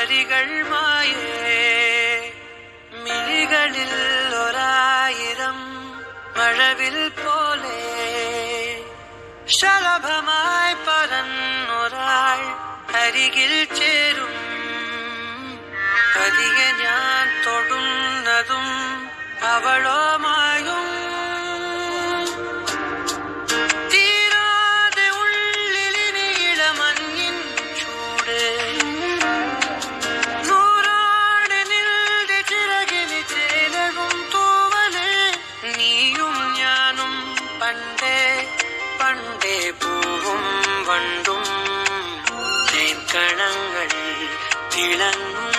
വരികൾ മായേ മിഴികളിൽ ഒരായിരം മഴവിൽ പോലെ ശലഭമായി പറന്നൊരാൾ അരികിൽ ചേരും പതിയെ ഞാൻ തൊടുന്നതും അവളോ മായും തീരാതെ ഉള്ളിലിനിയിള മഞ്ഞിൻ ചൂട് നൂറാണ് നിന്റെ ചിറകിന് ചേലവും തൂവല് നീയും ഞാനും പണ്ടേ പണ്ടേ പൂവും വണ്ടും കണങ്ങൾ തിളങ്ങും